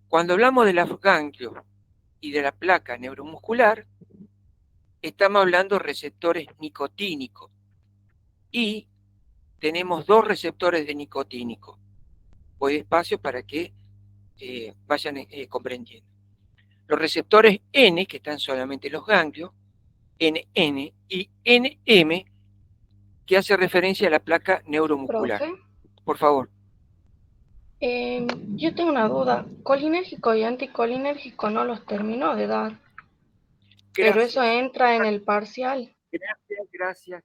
Cuando hablamos de los ganglios y de la placa neuromuscular, estamos hablando de receptores nicotínicos y tenemos dos receptores de nicotínico. Voy despacio para que vayan comprendiendo. Los receptores N, que están solamente en los ganglios, NN y NM, que hace referencia a la placa neuromuscular. Profe, Por favor. yo tengo una duda. Colinérgico y anticolinérgico no los terminó de dar, pero eso Gracias. entra en el parcial. Gracias.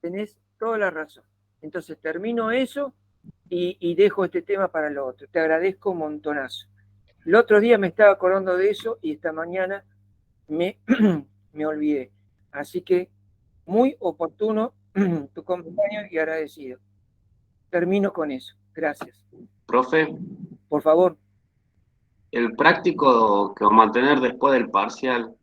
Tenés toda la razón. Entonces termino eso y dejo este tema para lo otro. Te agradezco un montonazo. El otro día me estaba acordando de eso y esta mañana me, me olvidé. Así que muy oportuno tu comentario y agradecido. Termino con eso. Gracias. Profe, Por favor. el práctico que vamos a tener después del parcial,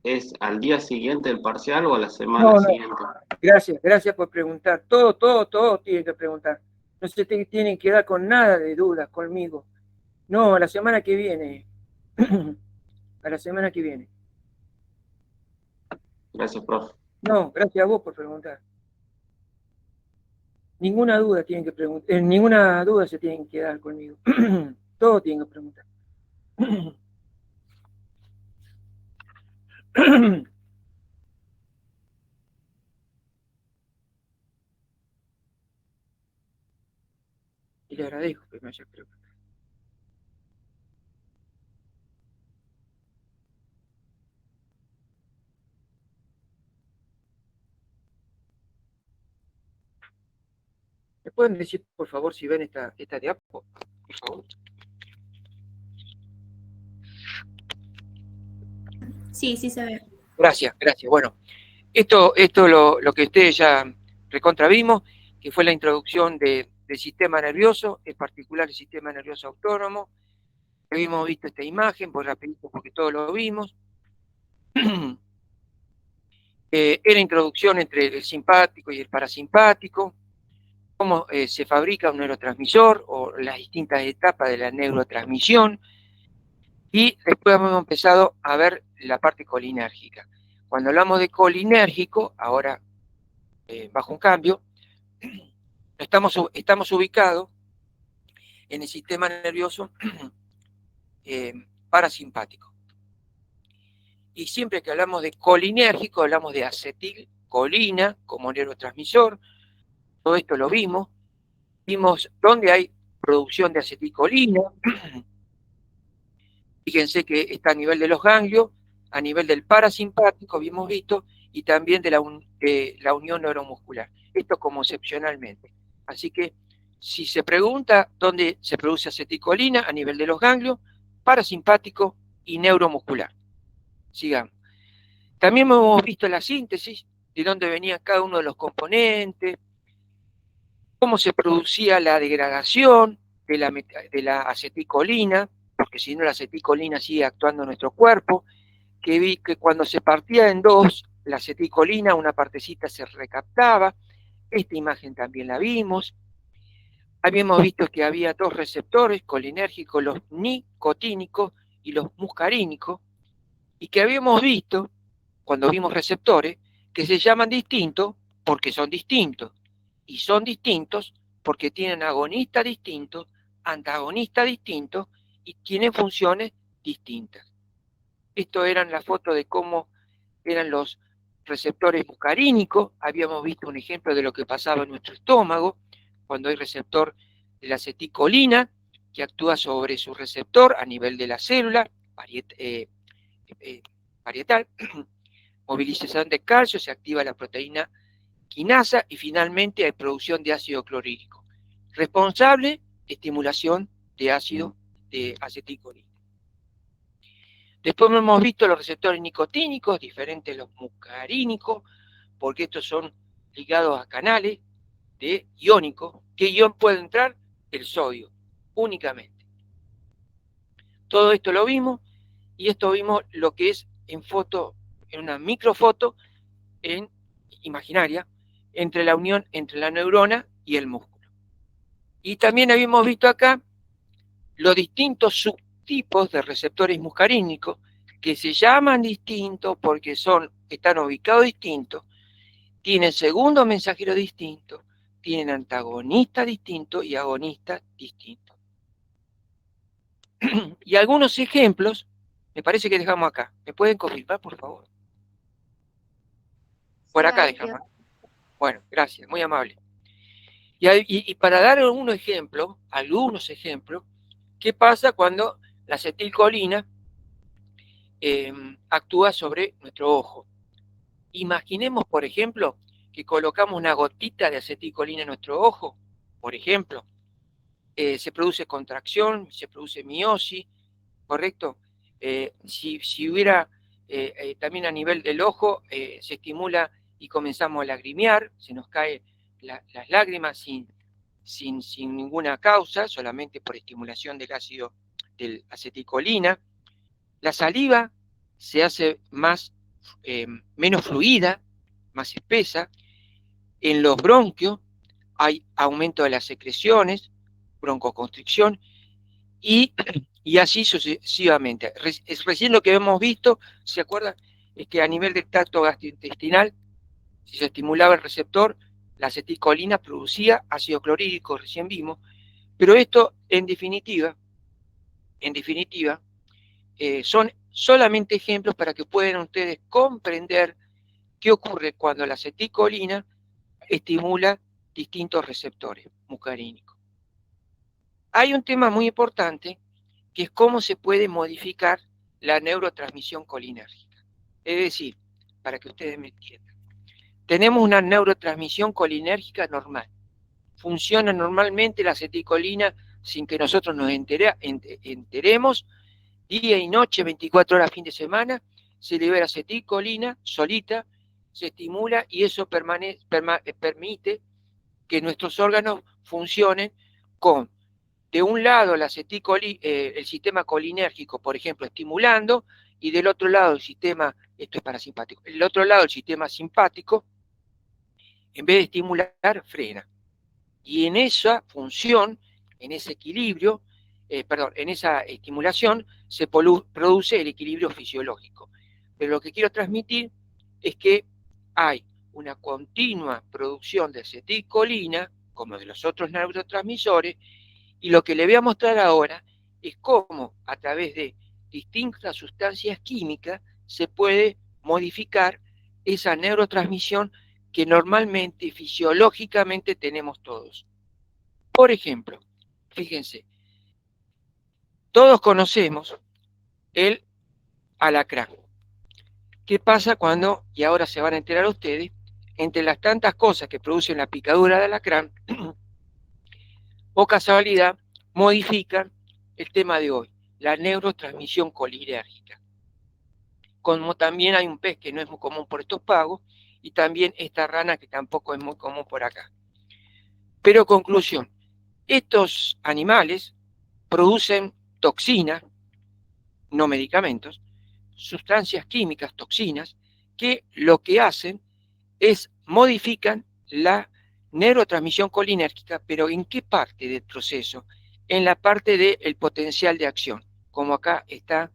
¿es al día siguiente del parcial o a la semana siguiente? Gracias por preguntar. Todo tiene que preguntar. No se tienen que dar con nada de dudas conmigo. No, a la semana que viene. A la semana que viene. Gracias, profe. No, gracias a vos por preguntar. Ninguna duda tienen que preguntar, ninguna duda se tienen que dar conmigo. Todo tienen que preguntar. Y le agradezco que me haya preguntado. ¿Me pueden decir, por favor, si ven esta diapo? Por favor. Sí, sí se ve. Gracias. Bueno, esto lo que ustedes ya recontra vimos, que fue la introducción del sistema nervioso, en particular el sistema nervioso autónomo. Habíamos visto esta imagen, pues rapidito porque todos lo vimos. Era introducción entre el simpático y el parasimpático, cómo se fabrica un neurotransmisor o las distintas etapas de la neurotransmisión, y después hemos empezado a ver la parte colinérgica. Cuando hablamos de colinérgico, ahora bajo un cambio, estamos ubicados en el sistema nervioso parasimpático. Y siempre que hablamos de colinérgico, hablamos de acetilcolina como neurotransmisor. Todo esto lo vimos. Vimos dónde hay producción de acetilcolina. Fíjense que está a nivel de los ganglios, a nivel del parasimpático, habíamos visto, y también de la unión neuromuscular. Esto como excepcionalmente. Así que, si se pregunta dónde se produce acetilcolina, a nivel de los ganglios, parasimpático y neuromuscular. Sigamos. También hemos visto la síntesis, de dónde venían cada uno de los componentes, cómo se producía la degradación de la acetilcolina, porque si no la acetilcolina sigue actuando en nuestro cuerpo, que vi que cuando se partía en dos, la acetilcolina, una partecita se recaptaba. Esta imagen también la vimos. Habíamos visto que había dos receptores colinérgicos, los nicotínicos y los muscarínicos, y que habíamos visto, cuando vimos receptores, que se llaman distintos porque son distintos, y son distintos porque tienen agonistas distintos, antagonistas distintos, y tienen funciones distintas. Esto eran la foto de cómo eran los receptores muscarínicos. Habíamos visto un ejemplo de lo que pasaba en nuestro estómago cuando hay receptor de la acetilcolina que actúa sobre su receptor a nivel de la célula parietal, movilización de calcio, se activa la proteína quinasa y finalmente hay producción de ácido clorhídrico, responsable estimulación de ácido de acetilcolina. Después hemos visto los receptores nicotínicos, diferentes de los muscarínicos, porque estos son ligados a canales de iónicos. ¿Qué ion puede entrar? El sodio, únicamente. Todo esto lo vimos, y esto vimos lo que es en foto, en una microfoto, en imaginaria, entre la unión entre la neurona y el músculo. Y también habíamos visto acá los distintos subtipos de receptores muscarínicos que se llaman distintos porque están ubicados distintos, tienen segundo mensajero distinto, tienen antagonistas distintos y agonistas distintos. Y algunos ejemplos, me parece que dejamos acá. ¿Me pueden confirmar, por favor? Por acá dejamos. Bueno, gracias, muy amable. Y para dar algunos ejemplos, ¿qué pasa cuando la acetilcolina actúa sobre nuestro ojo? Imaginemos, por ejemplo, que colocamos una gotita de acetilcolina en nuestro ojo, por ejemplo. Se produce contracción, se produce miosis, ¿correcto? Si hubiera también a nivel del ojo, se estimula y comenzamos a lagrimear, se nos caen las lágrimas sin ninguna causa, solamente por estimulación del ácido del acetilcolina. La saliva se hace menos fluida, más espesa. En los bronquios hay aumento de las secreciones, broncoconstricción, y así sucesivamente. Recién lo que hemos visto, ¿se acuerdan? Es que a nivel del tracto gastrointestinal, si se estimulaba el receptor, la acetilcolina producía ácido clorhídrico, recién vimos, pero esto, en definitiva, son solamente ejemplos para que puedan ustedes comprender qué ocurre cuando la acetilcolina estimula distintos receptores muscarínicos. Hay un tema muy importante que es cómo se puede modificar la neurotransmisión colinérgica. Es decir, para que ustedes me entiendan, tenemos una neurotransmisión colinérgica normal. Funciona normalmente la acetilcolina sin que nosotros nos enteremos, día y noche, 24 horas, fin de semana, se libera acetilcolina solita, se estimula y eso permite que nuestros órganos funcionen con, de un lado, el sistema colinérgico, por ejemplo, estimulando, y del otro lado esto es parasimpático, el otro lado, el sistema simpático, en vez de estimular, frena. Y en esa función, en ese equilibrio, en esa estimulación, se produce el equilibrio fisiológico. Pero lo que quiero transmitir es que hay una continua producción de acetilcolina, como de los otros neurotransmisores, y lo que le voy a mostrar ahora es cómo, a través de distintas sustancias químicas, se puede modificar esa neurotransmisión que normalmente, fisiológicamente, tenemos todos. Por ejemplo, fíjense, todos conocemos el alacrán. ¿Qué pasa cuando, y ahora se van a enterar ustedes, entre las tantas cosas que producen la picadura de alacrán, o casualidad, modifican el tema de hoy, la neurotransmisión colinérgica? Como también hay un pez que no es muy común por estos pagos, y también esta rana que tampoco es muy común por acá. Pero conclusión, estos animales producen toxinas, no medicamentos, sustancias químicas, toxinas, que lo que hacen es modifican la neurotransmisión colinérgica, pero ¿en qué parte del proceso? En la parte del potencial de acción, como acá está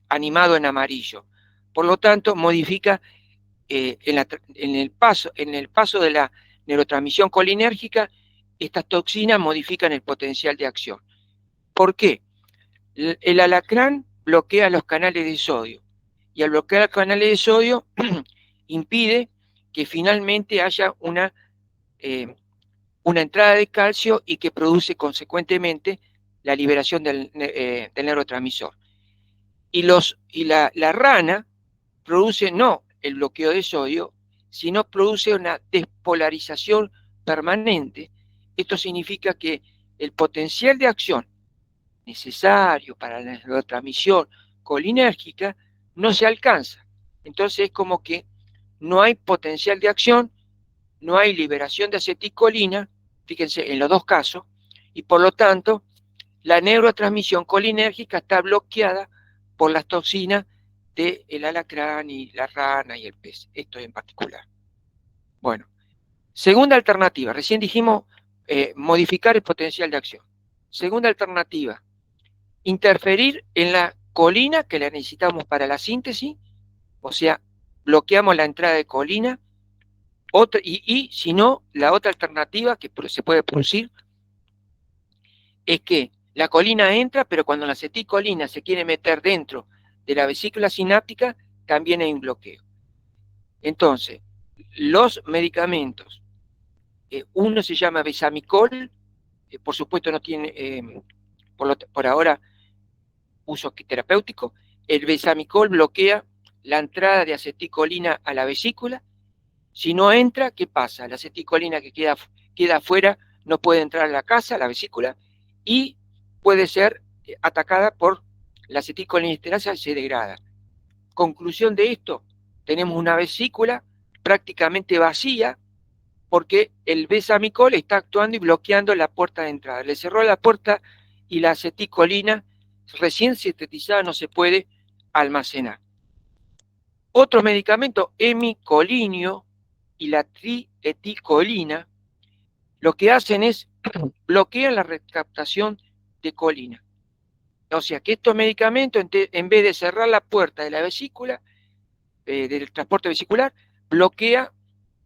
animado en amarillo. Por lo tanto, modifica en el paso de la neurotransmisión colinérgica, estas toxinas modifican el potencial de acción. ¿Por qué? El alacrán bloquea los canales de sodio, y al bloquear los canales de sodio impide que finalmente haya una entrada de calcio y que produce consecuentemente la liberación del neurotransmisor. Y la rana produce no el bloqueo de sodio, sino produce una despolarización permanente. Esto significa que el potencial de acción necesario para la neurotransmisión colinérgica no se alcanza. Entonces es como que no hay potencial de acción, no hay liberación de acetilcolina, fíjense, en los dos casos, y por lo tanto la neurotransmisión colinérgica está bloqueada por las toxinas del alacrán y la rana y el pez, esto en particular. Bueno, segunda alternativa, recién dijimos modificar el potencial de acción. Segunda alternativa, interferir en la colina que la necesitamos para la síntesis, o sea, bloqueamos la entrada de colina, y si no, la otra alternativa que se puede producir es que la colina entra, pero cuando la acetilcolina se quiere meter dentro de la vesícula sináptica, también hay un bloqueo. Entonces, los medicamentos, uno se llama Besamicol, por supuesto no tiene, por ahora, uso terapéutico. El Besamicol bloquea la entrada de acetilcolina a la vesícula. Si no entra, ¿qué pasa? La acetilcolina que queda afuera no puede entrar a la casa, a la vesícula, y puede ser atacada por la acetilcolinesterasa y se degrada. Conclusión de esto, tenemos una vesícula prácticamente vacía porque el Besamicol está actuando y bloqueando la puerta de entrada. Le cerró la puerta y la acetilcolina recién sintetizada no se puede almacenar. Otros medicamentos, hemicolinio y la trietilcolina, lo que hacen es bloquear la recaptación de colina. O sea que estos medicamentos, en vez de cerrar la puerta de la vesícula, del transporte vesicular, bloquea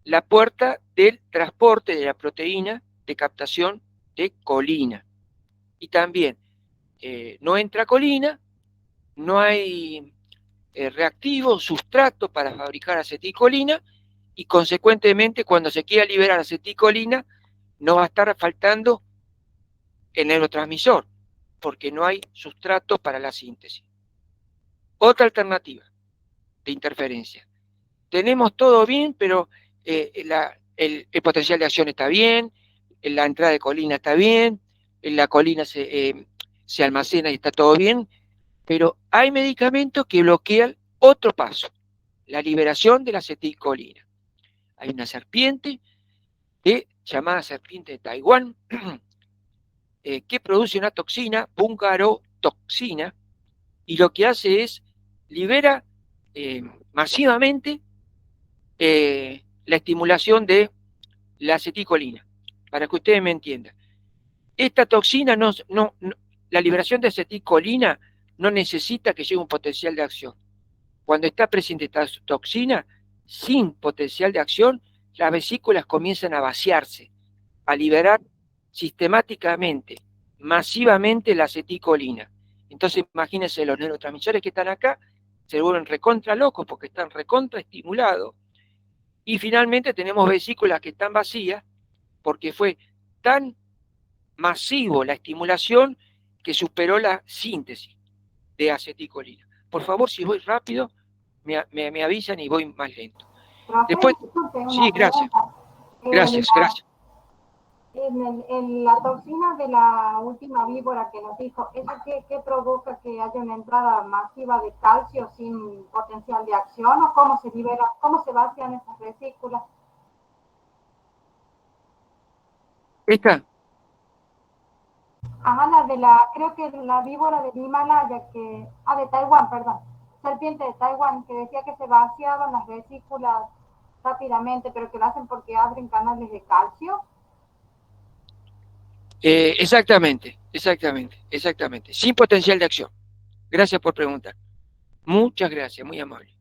la puerta del transporte de la proteína de captación de colina. Y también no entra colina, no hay reactivo, sustrato para fabricar acetilcolina, y consecuentemente cuando se quiera liberar acetilcolina no va a estar faltando el neurotransmisor, porque no hay sustrato para la síntesis. Otra alternativa de interferencia. Tenemos todo bien, pero el potencial de acción está bien, la entrada de colina está bien, la colina se almacena y está todo bien, pero hay medicamentos que bloquean otro paso, la liberación de la acetilcolina. Hay una serpiente llamada serpiente de Taiwán que produce una toxina, bungarotoxina, y lo que hace es libera masivamente la estimulación de la acetilcolina, para que ustedes me entiendan. Esta toxina la liberación de acetilcolina no necesita que llegue un potencial de acción. Cuando está presente esta toxina, sin potencial de acción, las vesículas comienzan a vaciarse, a liberar sistemáticamente, masivamente la acetilcolina. Entonces imagínense, los neurotransmisores que están acá se vuelven recontra locos porque están recontra estimulados, y finalmente tenemos vesículas que están vacías porque fue tan masivo la estimulación que superó la síntesis de acetilcolina. Por favor, si voy rápido, me avisan y voy más lento. Después, sí, gracias. Gracias. En la toxina de la última víbora que nos dijo, ¿eso qué provoca que haya una entrada masiva de calcio sin potencial de acción? ¿O cómo se libera, cómo se vacían esas vesículas? ¿Esta? Ajá, creo que la víbora del Himalaya, de Taiwán, perdón, serpiente de Taiwán, que decía que se vaciaban las vesículas rápidamente, pero que lo hacen porque abren canales de calcio. Exactamente. Sin potencial de acción. Gracias por preguntar. Muchas gracias, muy amable.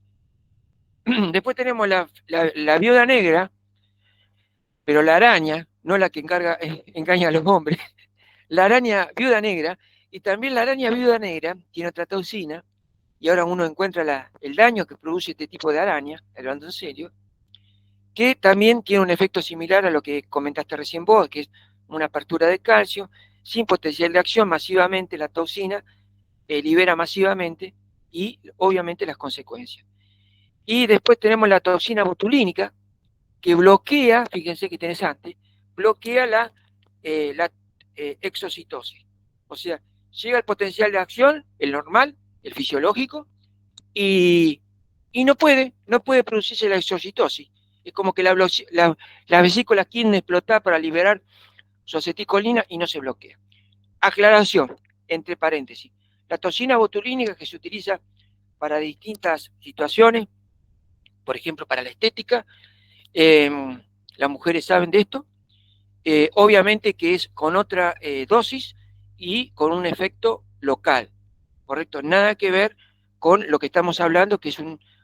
Después tenemos la viuda negra, pero la araña, no la que engaña a los hombres, la araña viuda negra, y también la araña viuda negra tiene otra toxina, y ahora uno encuentra el daño que produce este tipo de araña, hablando en serio, que también tiene un efecto similar a lo que comentaste recién vos, que es una apertura de calcio, sin potencial de acción, masivamente la toxina libera masivamente, y obviamente las consecuencias. Y después tenemos la toxina botulínica, que bloquea, fíjense qué interesante, bloquea la exocitosis. O sea, llega el potencial de acción, el normal, el fisiológico, y no puede producirse la exocitosis. Es como que las vesículas quieren explotar para liberar su acetilcolina y no se bloquea. Aclaración, entre paréntesis. La toxina botulínica que se utiliza para distintas situaciones, por ejemplo, para la estética, las mujeres saben de esto, obviamente que es con otra dosis y con un efecto local, ¿correcto? Nada que ver con lo que estamos hablando, que es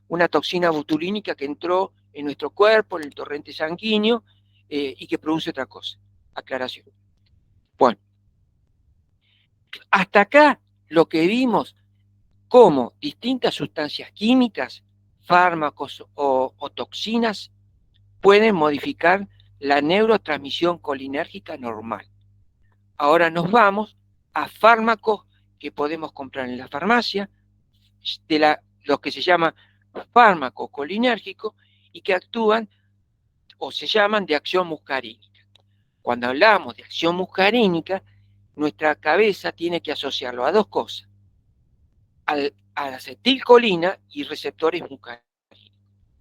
una toxina botulínica que entró en nuestro cuerpo, en el torrente sanguíneo, y que produce otra cosa. Aclaración. Bueno, hasta acá lo que vimos como distintas sustancias químicas, fármacos o toxinas pueden modificar la neurotransmisión colinérgica normal. Ahora nos vamos a fármacos que podemos comprar en la farmacia, los que se llama fármaco colinérgico y que actúan o se llaman de acción muscarínica. Cuando hablamos de acción muscarínica, nuestra cabeza tiene que asociarlo a dos cosas, a la acetilcolina y receptores muscarínicos.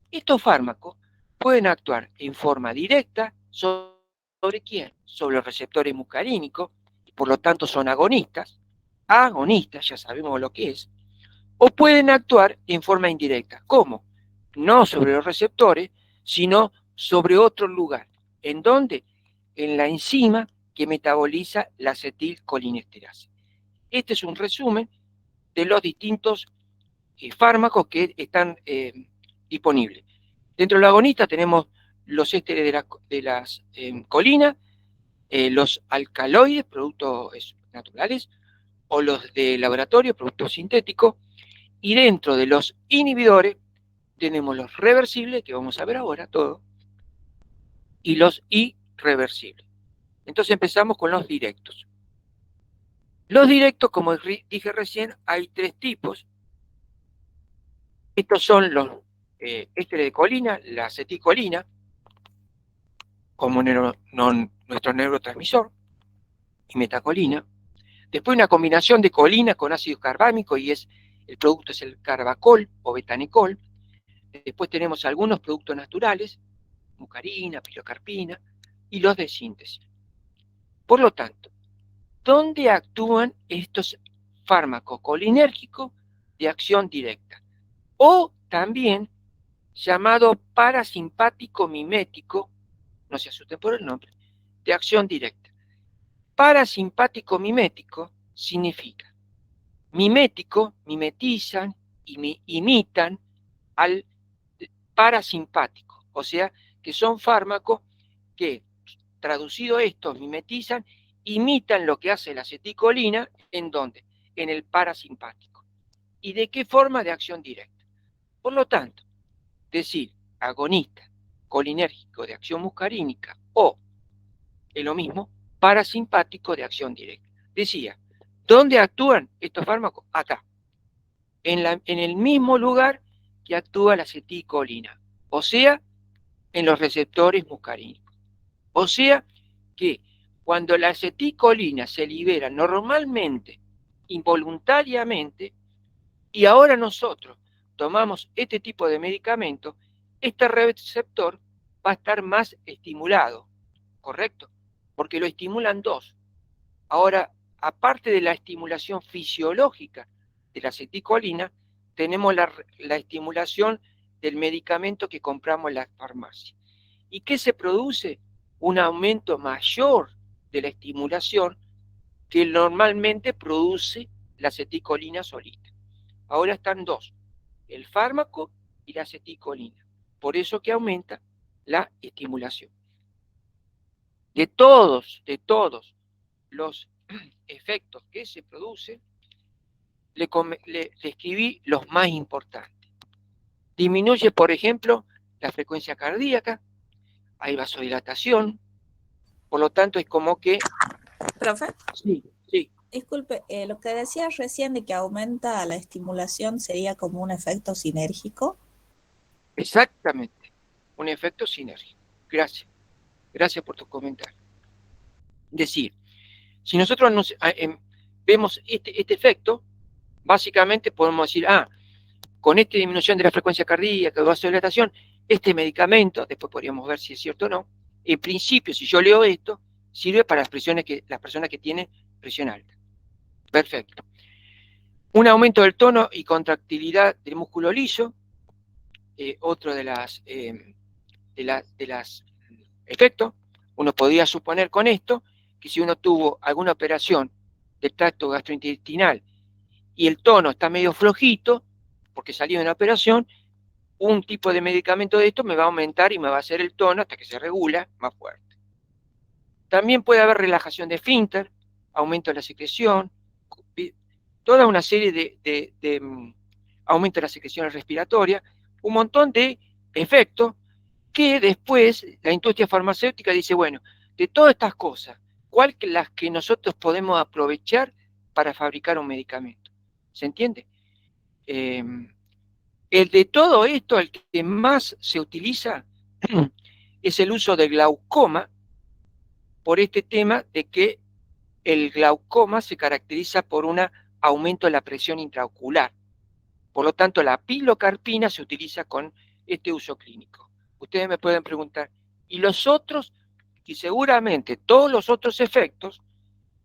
Estos fármacos pueden actuar en forma directa sobre quién, sobre los receptores muscarínicos, y por lo tanto son agonistas, ya sabemos lo que es, o pueden actuar en forma indirecta. ¿Cómo? No sobre los receptores, sino sobre otro lugar. ¿En dónde? En la enzima que metaboliza la acetilcolinesterasa. Este es un resumen de los distintos fármacos que están disponibles. Dentro de los agonistas tenemos los ésteres de las colinas, los alcaloides, productos naturales, o los de laboratorio, productos sintéticos, y dentro de los inhibidores tenemos los reversibles, que vamos a ver ahora todo, y los irreversibles. Entonces empezamos con los directos. Los directos, como dije recién, hay tres tipos. Estos son los ésteres de colina, la acetilcolina, como nuestro neurotransmisor, y metacolina. Después una combinación de colina con ácido carbámico y el producto es el carbacol o betanicol. Después tenemos algunos productos naturales, mucarina, pilocarpina, y los de síntesis. Por lo tanto, ¿dónde actúan estos fármacos colinérgicos de acción directa? O también llamado parasimpático mimético, no se asusten por el nombre, de acción directa. Parasimpático mimético significa mimético, mimetizan, imitan al parasimpático, o sea, que son fármacos que, traducido esto, mimetizan, imitan lo que hace la acetilcolina, ¿en dónde? En el parasimpático. ¿Y de qué forma? De acción directa. Por lo tanto, decir agonista colinérgico de acción muscarínica o, es lo mismo, parasimpático de acción directa. Decía, ¿dónde actúan estos fármacos? Acá, en el mismo lugar que actúa la acetilcolina, o sea, en los receptores muscarínicos. O sea, que cuando la acetilcolina se libera normalmente, involuntariamente, y ahora nosotros tomamos este tipo de medicamento, este receptor va a estar más estimulado, ¿correcto? Porque lo estimulan dos. Ahora, aparte de la estimulación fisiológica de la acetilcolina, tenemos la estimulación del medicamento que compramos en la farmacia. ¿Y qué se produce? Un aumento mayor de la estimulación que normalmente produce la acetilcolina solita. Ahora están dos, el fármaco y la acetilcolina. Por eso que aumenta la estimulación. De todos los efectos que se producen, le escribí los más importantes. Disminuye, por ejemplo, la frecuencia cardíaca, hay vasodilatación, por lo tanto es como que... Profe, Sí. disculpe, lo que decías recién de que aumenta la estimulación sería como un efecto sinérgico. Exactamente, un efecto sinérgico. Gracias por tu comentario. Es decir, si nosotros vemos este efecto, básicamente podemos decir, con esta disminución de la frecuencia cardíaca, de vasodilatación, este medicamento, después podríamos ver si es cierto o no, en principio, si yo leo esto, sirve para las personas que tienen presión alta. Perfecto. Un aumento del tono y contractilidad del músculo liso, otro de las efectos. Uno podría suponer con esto que si uno tuvo alguna operación del tracto gastrointestinal y el tono está medio flojito, porque salió de una operación, un tipo de medicamento de esto me va a aumentar y me va a hacer el tono hasta que se regula más fuerte. También puede haber relajación de esfínter, aumento de la secreción, toda una serie de aumento de la secreción respiratoria, un montón de efectos que después la industria farmacéutica dice, bueno, de todas estas cosas, ¿cuál que las que nosotros podemos aprovechar para fabricar un medicamento? ¿Se entiende? El de todo esto, el que más se utiliza es el uso del glaucoma, por este tema de que el glaucoma se caracteriza por un aumento de la presión intraocular. Por lo tanto, la pilocarpina se utiliza con este uso clínico. Ustedes me pueden preguntar, ¿y los otros? Y seguramente todos los otros efectos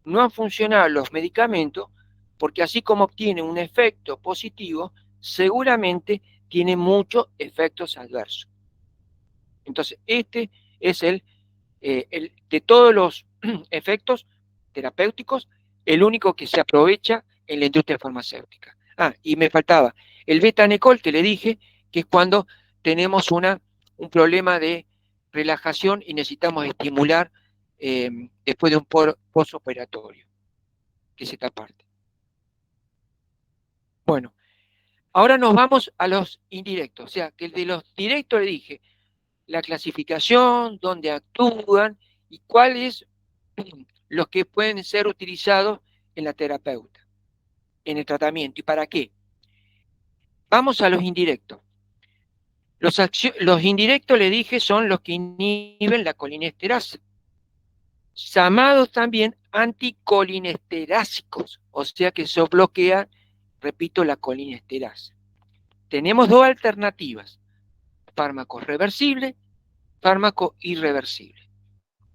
no han funcionado los medicamentos, porque así como obtienen un efecto positivo, seguramente tiene muchos efectos adversos. Entonces, este es el de todos los efectos terapéuticos, el único que se aprovecha en la industria farmacéutica. Ah, y me faltaba el betanecol, que le dije, que es cuando tenemos un problema de relajación y necesitamos estimular después de un postoperatorio, que es esta parte. Bueno, ahora nos vamos a los indirectos, o sea, que el de los directos le dije, la clasificación, dónde actúan y cuáles los que pueden ser utilizados en la terapeuta, en el tratamiento. ¿Y para qué? Vamos a los indirectos. Los indirectos, le dije, son los que inhiben la colinesterasa, llamados también anticolinesterásicos, o sea que eso bloquea, repito, la colinesterasa. Tenemos dos alternativas, fármacos reversibles, fármacos irreversibles.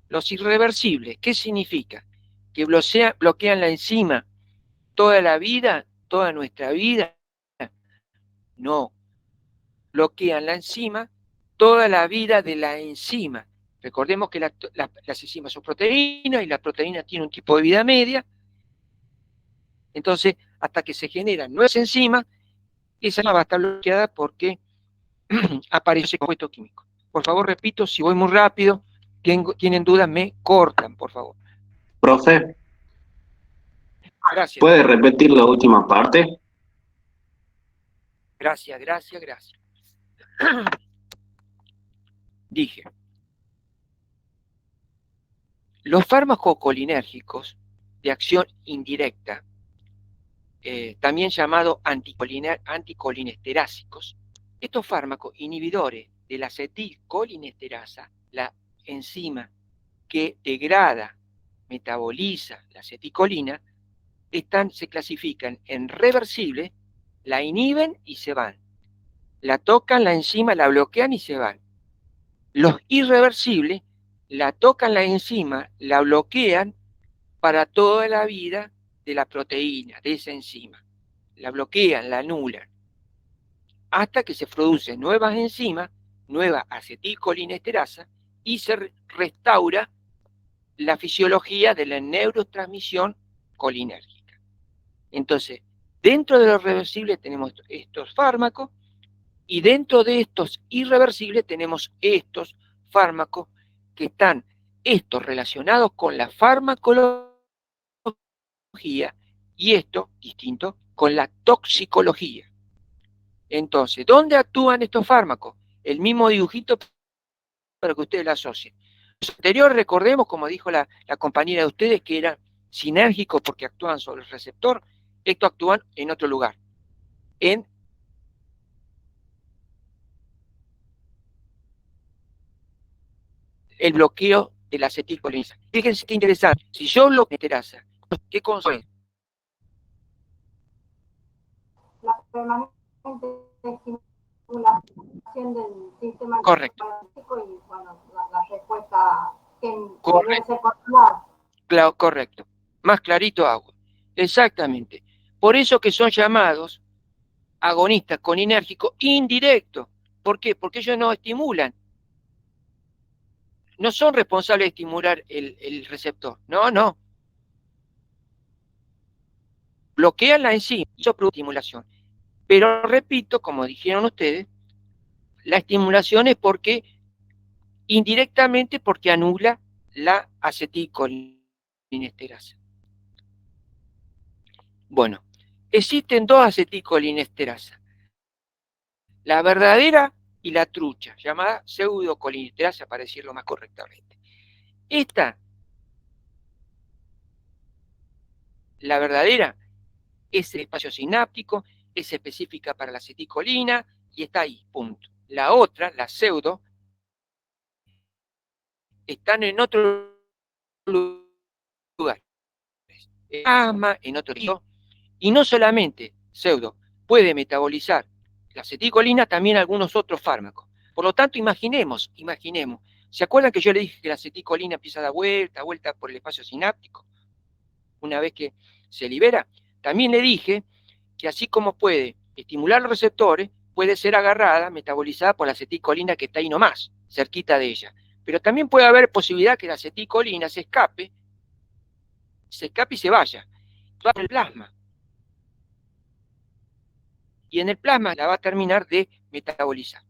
Los irreversibles, ¿qué significa? Que bloquean la enzima toda la vida, toda nuestra vida. No, bloquean la enzima toda la vida de la enzima. Recordemos que las enzimas son proteínas y la proteína tiene un tipo de vida media. Entonces, hasta que se generan nuevas enzimas, esa enzima va a estar bloqueada porque aparece compuesto químico. Por favor, repito, si voy muy rápido, tienen dudas, me cortan, por favor. Profe, Gracias. ¿puede repetir la última parte? Gracias. Dije, los fármacos colinérgicos de acción indirecta, también llamados anticolinesterásicos, estos fármacos inhibidores de la acetilcolinesterasa, la enzima que degrada, metaboliza la acetilcolina, se clasifican en reversibles, la inhiben y se van. La tocan la enzima, la bloquean y se van. Los irreversibles, la tocan la enzima, la bloquean para toda la vida de la proteína, de esa enzima. La bloquean, la anulan, hasta que se producen nuevas enzimas, nueva acetilcolinesterasa, y se restaura la fisiología de la neurotransmisión colinérgica. Entonces, dentro de los reversibles tenemos estos fármacos, y dentro de estos irreversibles tenemos estos fármacos que están estos relacionados con la farmacología y esto, distinto, con la toxicología. Entonces, ¿dónde actúan estos fármacos? El mismo dibujito para que ustedes lo asocien. Los anteriores, recordemos, como dijo la compañera de ustedes, que eran sinérgicos porque actúan sobre el receptor. Estos actúan en otro lugar, en el bloqueo de la acetilcolina. Fíjense qué interesante. Si yo bloqueo la esterasa, ¿qué cosa es? La permanente estimulación del sistema Correcto. y bueno, la respuesta que debe ser controlada. Claro, correcto. Más clarito hago. Exactamente. Por eso que son llamados agonistas colinérgicos indirectos. ¿Por qué? Porque ellos no estimulan. No son responsables de estimular el receptor. No. bloquea la enzima, eso produce estimulación. Pero repito, como dijeron ustedes, la estimulación es porque indirectamente porque anula la acetilcolinesterasa. Bueno, existen dos acetilcolinesterasas, la verdadera y la trucha, llamada pseudocolinesterasa para decirlo más correctamente. Esta, la verdadera, es el espacio sináptico, es específica para la acetilcolina y está ahí, punto. La otra, la pseudo, están en otro lugar, en asma, en otro río, y no solamente pseudo, puede metabolizar la acetilcolina, también algunos otros fármacos. Por lo tanto, imaginemos, ¿se acuerdan que yo le dije que la acetilcolina empieza a dar vuelta por el espacio sináptico? Una vez que se libera, también le dije que así como puede estimular los receptores, puede ser agarrada, metabolizada por la acetilcolina que está ahí nomás, cerquita de ella. Pero también puede haber posibilidad que la acetilcolina se escape y se vaya. Va al plasma. Y en el plasma la va a terminar de metabolizar.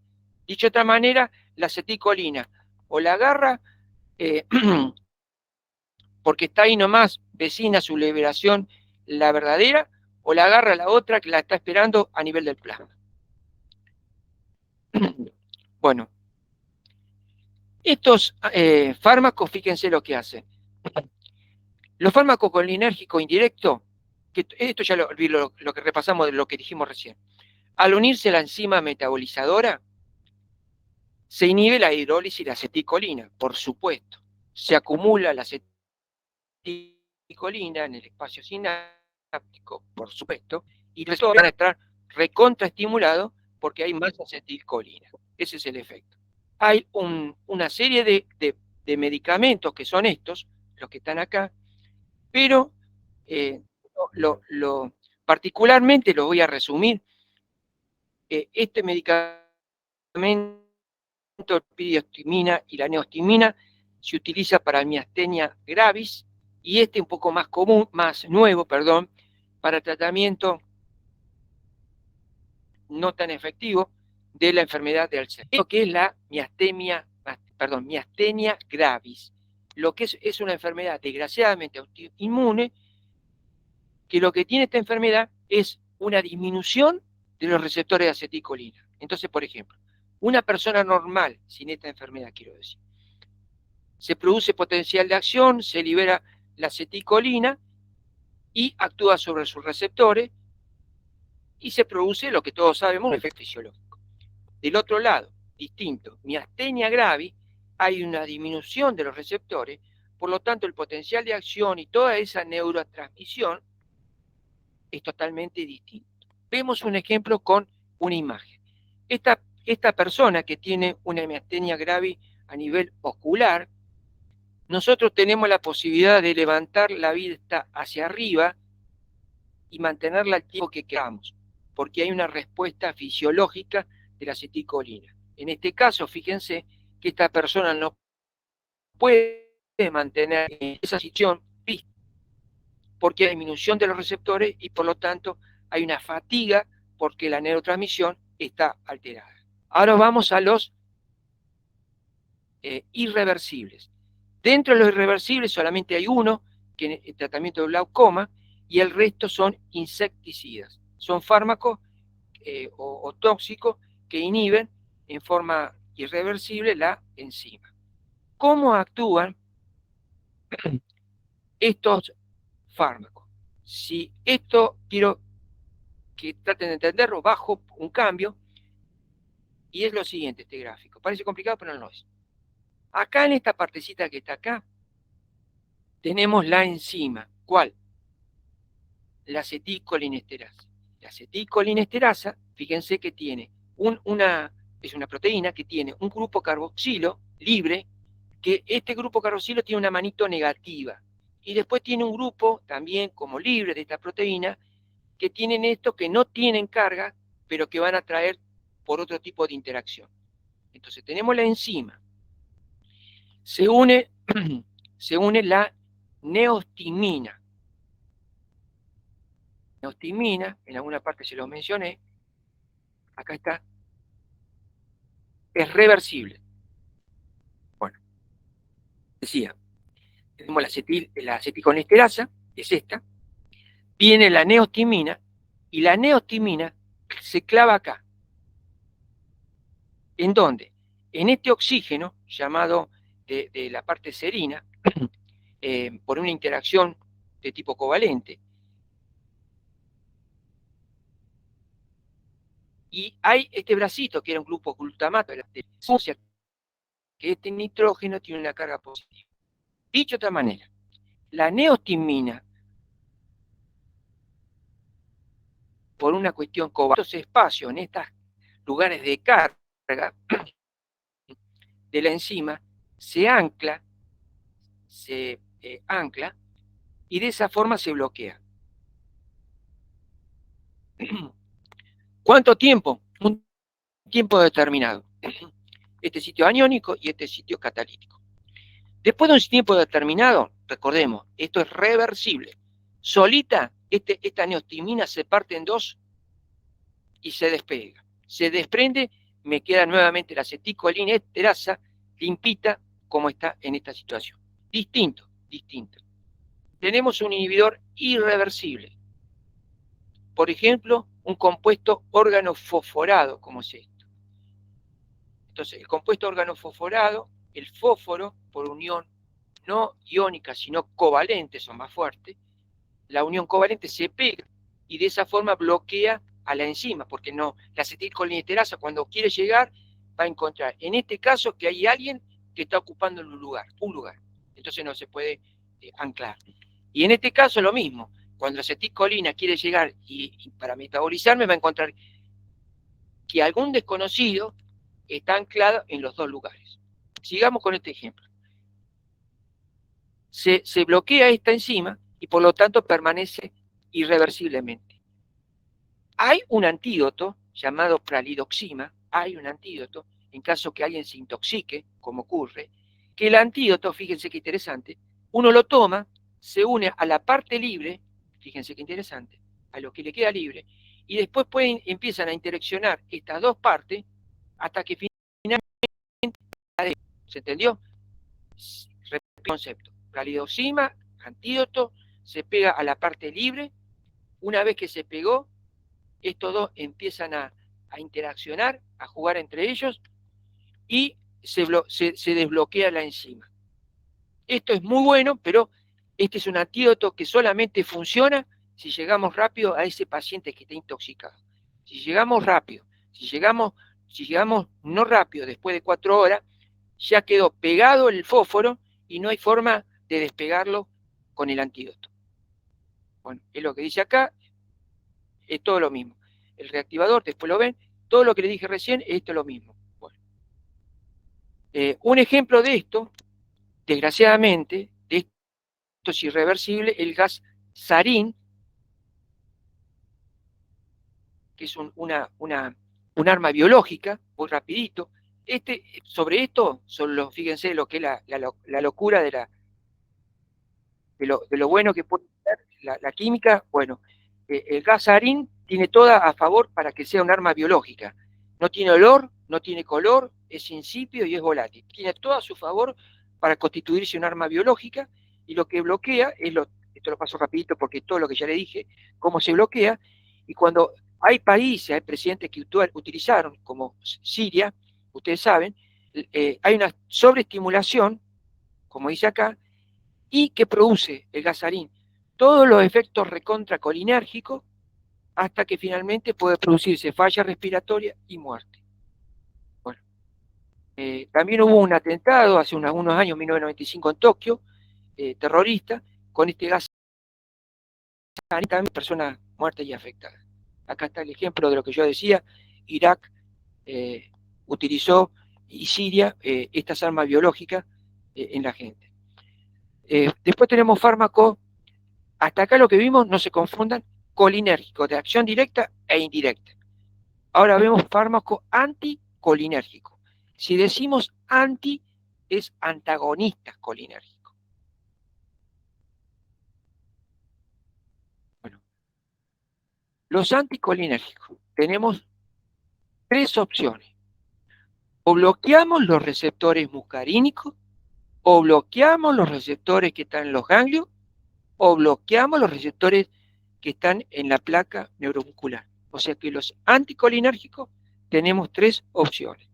Dicho de otra manera, la acetilcolina o la agarra porque está ahí nomás, vecina a su liberación, la verdadera, o la agarra la otra que la está esperando a nivel del plasma. Bueno, estos fármacos, fíjense lo que hacen. Los fármacos colinérgicos indirectos, que esto ya lo que repasamos de lo que dijimos recién, al unirse a la enzima metabolizadora, se inhibe la hidrólisis de la acetilcolina, por supuesto. Se acumula la acetilcolina en el espacio sináptico, por supuesto, y los receptores van a estar recontraestimulados porque hay más acetilcolina. Ese es el efecto. Hay una serie de medicamentos que son estos, los que están acá, pero particularmente lo voy a resumir. Este medicamento, la piriostimina y la neostimina, se utiliza para miastenia gravis, y un poco más común, más nuevo, perdón, para tratamiento no tan efectivo de la enfermedad de Alzheimer, lo que es la miastenia gravis, lo que es una enfermedad desgraciadamente autoinmune, que lo que tiene esta enfermedad es una disminución de los receptores de acetilcolina. Entonces, por ejemplo, una persona normal, sin esta enfermedad quiero decir, se produce potencial de acción, se libera la acetilcolina y actúa sobre sus receptores y se produce lo que todos sabemos, un efecto fisiológico. Del otro lado, distinto, miastenia gravis, hay una disminución de los receptores, por lo tanto el potencial de acción y toda esa neurotransmisión es totalmente distinto. Vemos un ejemplo con una imagen. Esta persona que tiene una miastenia gravis a nivel ocular, nosotros tenemos la posibilidad de levantar la vista hacia arriba y mantenerla al tiempo que queramos, porque hay una respuesta fisiológica de la acetilcolina. En este caso, fíjense que esta persona no puede mantener esa situación vista, porque hay disminución de los receptores y por lo tanto hay una fatiga porque la neurotransmisión está alterada. Ahora vamos a los irreversibles. Dentro de los irreversibles solamente hay uno, que es el tratamiento de glaucoma, y el resto son insecticidas. Son fármacos o tóxicos que inhiben en forma irreversible la enzima. ¿Cómo actúan estos fármacos? Si esto quiero que traten de entenderlo, bajo un cambio, y es lo siguiente este gráfico. Parece complicado, pero no lo es. Acá en esta partecita que está acá, tenemos la enzima. ¿Cuál? La acetilcolinesterasa. La acetilcolinesterasa, fíjense que tiene es una proteína que tiene un grupo carboxilo libre, que este grupo carboxilo tiene una manito negativa. Y después tiene un grupo también como libre de esta proteína, que tienen esto que no tienen carga, pero que van a traer por otro tipo de interacción. Entonces tenemos la enzima. Se une la neostimina. neostimina, en alguna parte se lo mencioné, acá está, es reversible. Bueno, decía, tenemos la acetilcolinesterasa, es esta, viene la neostimina, y la neostimina se clava acá. ¿En dónde? En este oxígeno, llamado de la parte serina, por una interacción de tipo covalente. Y hay este bracito, que era un grupo glutamato, que este nitrógeno tiene una carga positiva. Dicho de otra manera, la neostimina, por una cuestión covalente, estos espacios en estos lugares de carga de la enzima, se ancla y de esa forma se bloquea. ¿Cuánto tiempo? Un tiempo determinado. Este sitio aniónico y este sitio catalítico. Después de un tiempo determinado, recordemos, esto es reversible. Solita, esta neostimina se parte en dos y se despega. Se desprende, me queda nuevamente la acetilcolinesterasa limpita como está en esta situación. Distinto. Tenemos un inhibidor irreversible. Por ejemplo, un compuesto organofosforado, como es esto. Entonces, el compuesto organofosforado, el fósforo, por unión no iónica, sino covalente, son más fuertes, la unión covalente se pega y de esa forma bloquea a la enzima, porque no, la acetilcolinesterasa cuando quiere llegar va a encontrar, en este caso, que hay alguien que está ocupando un lugar, entonces no se puede anclar. Y en este caso lo mismo, cuando la acetilcolina quiere llegar y para metabolizarme va a encontrar que algún desconocido está anclado en los dos lugares. Sigamos con este ejemplo. Se bloquea esta enzima y por lo tanto permanece irreversiblemente. Hay un antídoto llamado pralidoxima, en caso que alguien se intoxique, como ocurre, que el antídoto, fíjense qué interesante, uno lo toma, se une a la parte libre, fíjense qué interesante, a lo que le queda libre, y después empiezan a interaccionar estas dos partes hasta que finalmente, ¿se entendió? Repito el concepto, pralidoxima, antídoto, se pega a la parte libre, una vez que se pegó, estos dos empiezan a interaccionar, a jugar entre ellos, y se desbloquea la enzima. Esto es muy bueno, pero este es un antídoto que solamente funciona si llegamos rápido a ese paciente que está intoxicado. Si llegamos rápido, si llegamos no rápido, después de 4 horas, ya quedó pegado el fósforo y no hay forma de despegarlo con el antídoto. Bueno, es lo que dice acá, es todo lo mismo. El reactivador, después lo ven, todo lo que les dije recién, esto es lo mismo. Bueno. Un ejemplo de esto, desgraciadamente, de esto es irreversible, el gas sarín, que es un arma biológica, muy rapidito. Sobre esto, fíjense lo que es la locura de lo bueno que puede ser la química. Bueno, el gas sarín tiene toda a favor para que sea un arma biológica. No tiene olor, no tiene color, es insípido y es volátil. Tiene todo a su favor para constituirse un arma biológica, y lo que bloquea esto lo paso rapidito porque todo lo que ya le dije, cómo se bloquea, y cuando hay países, hay presidentes que utilizaron, como Siria, ustedes saben, hay una sobreestimulación, como dice acá, y que produce el gasarín todos los efectos recontracolinérgicos hasta que finalmente puede producirse falla respiratoria y muerte. Bueno, también hubo un atentado hace unos años, 1995 en Tokio, terrorista, con este gas, también personas muertas y afectadas. Acá está el ejemplo de lo que yo decía, Irak utilizó, y Siria, estas armas biológicas en la gente. Después tenemos fármacos, hasta acá lo que vimos, no se confundan, colinérgicos, de acción directa e indirecta. Ahora vemos fármacos anticolinérgicos. Si decimos anti, es antagonista colinérgico. Bueno, Los anticolinérgicos, tenemos tres opciones. O bloqueamos los receptores muscarínicos, o bloqueamos los receptores que están en los ganglios, o bloqueamos los receptores que están en la placa neuromuscular. O sea que los anticolinérgicos tenemos tres opciones.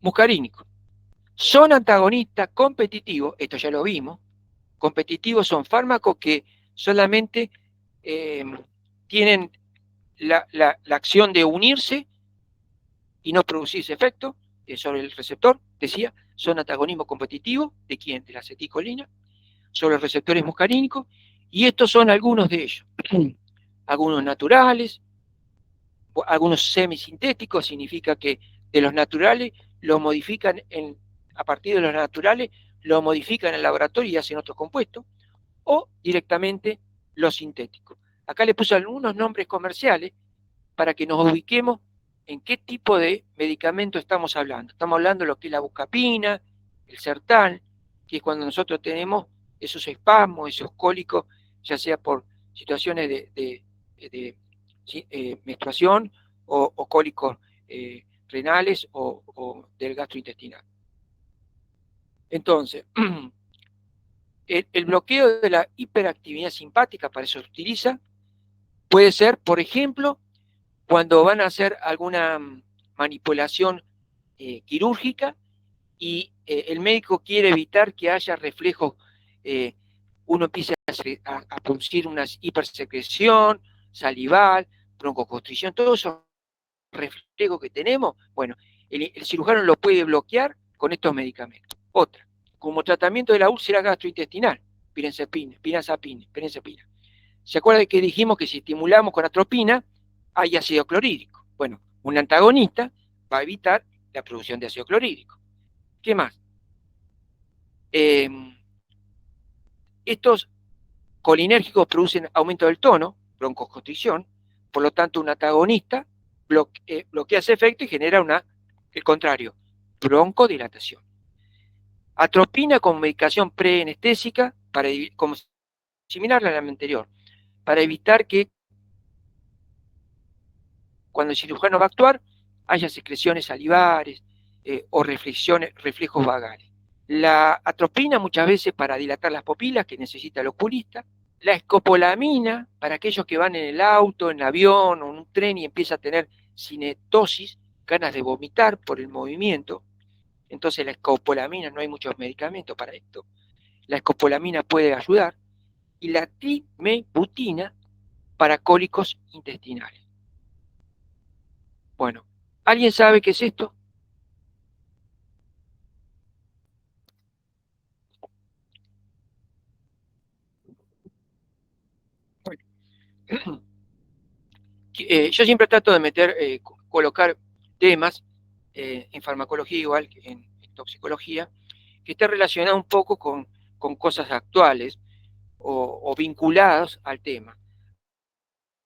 Muscarínicos. Son antagonistas competitivos, esto ya lo vimos. Competitivos son fármacos que solamente tienen la acción de unirse y no producir ese efecto sobre el receptor, decía, son antagonismos competitivos, ¿de quién? De la acetilcolina, sobre los receptores muscarínicos, y estos son algunos de ellos. Algunos naturales, algunos semisintéticos, significa que de los naturales los modifican a partir de los naturales, lo modifican en el laboratorio y hacen otros compuestos, o directamente los sintéticos. Acá le puse algunos nombres comerciales para que nos ubiquemos en qué tipo de medicamento estamos hablando. Estamos hablando de lo que es la buscapina, el Sertal, que es cuando nosotros tenemos esos espasmos, esos cólicos, ya sea por situaciones de menstruación o cólicos renales o del gastrointestinal. Entonces, el bloqueo de la hiperactividad simpática, para eso se utiliza, puede ser, por ejemplo, cuando van a hacer alguna manipulación quirúrgica y el médico quiere evitar que haya reflejos, uno empieza a producir una hipersecreción salival, broncoconstricción, todos esos reflejos que tenemos, bueno, el cirujano lo puede bloquear con estos medicamentos. Otra, como tratamiento de la úlcera gastrointestinal, pirenzepina. ¿Se acuerdan de que dijimos que si estimulamos con atropina, hay ácido clorhídrico? Bueno, un antagonista va a evitar la producción de ácido clorhídrico. ¿Qué más? Estos colinérgicos producen aumento del tono, broncoconstricción, por lo tanto un antagonista bloquea ese efecto y genera el contrario, broncodilatación. Atropina como medicación preanestésica, como similar a la anterior, para evitar que cuando el cirujano va a actuar haya secreciones salivares o reflejos vagales. La atropina muchas veces para dilatar las pupilas, que necesita el oculista. La escopolamina, para aquellos que van en el auto, en el avión o en un tren y empieza a tener cinetosis, ganas de vomitar por el movimiento. Entonces la escopolamina, no hay muchos medicamentos para esto. La escopolamina puede ayudar. Y la trimebutina para cólicos intestinales. Bueno, ¿alguien sabe qué es esto? Bueno. Yo siempre trato de colocar temas en farmacología igual que en toxicología, que estén relacionados un poco con cosas actuales o vinculados al tema.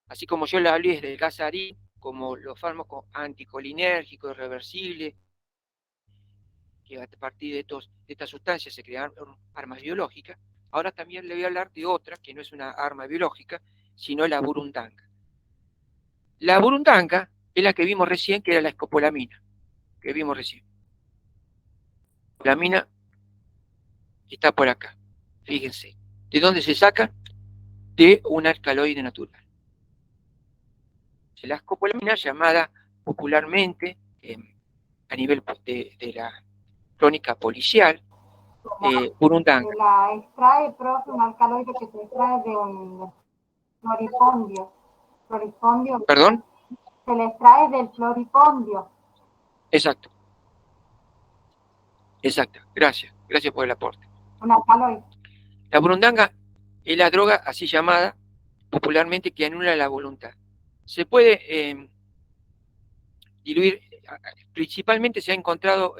Así como yo le hablé del gasarín, como los fármacos anticolinérgicos, reversibles, que a partir de estas sustancias se crearon armas biológicas, ahora también le voy a hablar de otra, que no es una arma biológica, sino la burundanga. La burundanga es la que vimos recién, que era la escopolamina, que vimos recién. La mina está por acá, fíjense. ¿De dónde se saca? De un alcaloide natural. La escopolamina, llamada popularmente a nivel de la crónica policial, burundanga. Se la extrae, profe, un alcaloide que se extrae de un floripondio. ¿Perdón? Se le extrae del floripondio. Exacto. Gracias por el aporte. Un alcaloide. La burundanga es la droga así llamada popularmente que anula la voluntad. Se puede diluir, principalmente se ha encontrado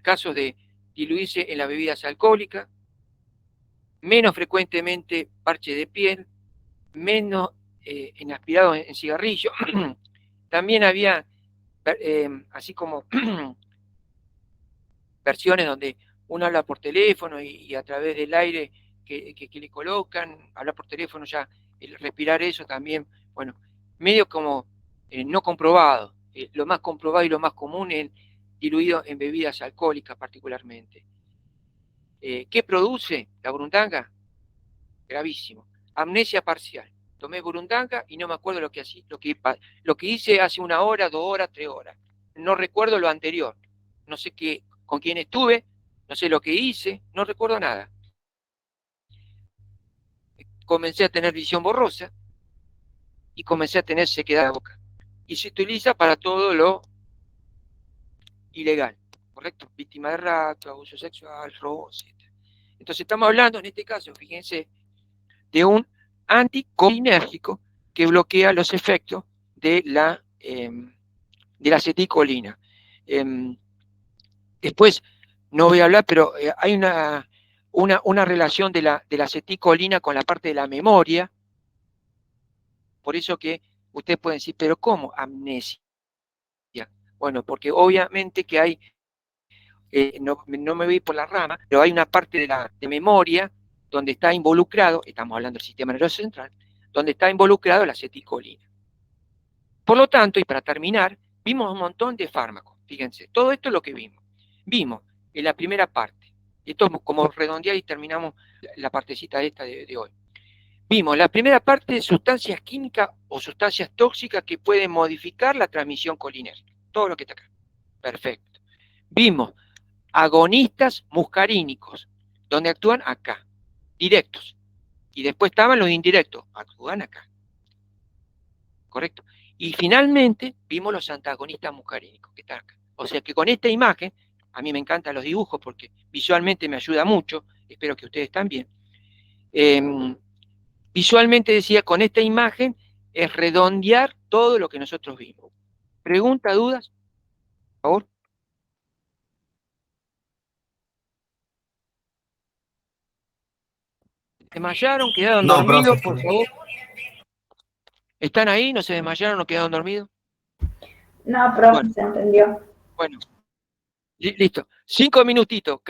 casos de diluirse en las bebidas alcohólicas, menos frecuentemente parche de piel, menos en aspirados en cigarrillo. También había, así como versiones donde uno habla por teléfono y a través del aire que le colocan, hablar por teléfono ya, el respirar eso también, bueno, medio como no comprobado. Lo más comprobado y lo más común es diluido en bebidas alcohólicas particularmente. ¿Qué produce la burundanga? Gravísimo. Amnesia parcial. Tomé burundanga y no me acuerdo lo que hice hace 1 hora, 2 horas, 3 horas. No recuerdo lo anterior. No sé con quién estuve, no sé lo que hice, no recuerdo nada. Comencé a tener visión borrosa y comencé a tener sequedad de la boca. Y se utiliza para todo lo ilegal, ¿correcto? Víctima de rapto, abuso sexual, robo, etc. Entonces estamos hablando, en este caso, fíjense, de un anticolinérgico que bloquea los efectos de la aceticolina. Después, no voy a hablar, pero hay una relación de la aceticolina con la parte de la memoria. Por eso que ustedes pueden decir, ¿pero cómo? Amnesia. Bueno, porque obviamente que hay, no me voy por la rama, pero hay una parte de memoria donde está involucrado, estamos hablando del sistema nervioso central, donde está involucrado la aceticolina. Por lo tanto, y para terminar, vimos un montón de fármacos. Fíjense, todo esto es lo que vimos. Vimos en la primera parte, esto es como redondear y terminamos la partecita esta de hoy. Vimos la primera parte de sustancias químicas o sustancias tóxicas que pueden modificar la transmisión colinérgica. Todo lo que está acá. Perfecto. Vimos agonistas muscarínicos, donde actúan acá, directos. Y después estaban los indirectos, actúan acá. ¿Correcto? Y finalmente vimos los antagonistas muscarínicos, que están acá. O sea que con esta imagen, a mí me encantan los dibujos porque visualmente me ayuda mucho, espero que ustedes también. Visualmente decía, con esta imagen es redondear todo lo que nosotros vimos. ¿Pregunta, dudas? Por favor. ¿Desmayaron? ¿Quedaron dormidos, por favor? ¿Están ahí? ¿No se desmayaron? ¿No quedaron dormidos? No, profe, Bueno. se entendió. Bueno, listo. 5 minutitos.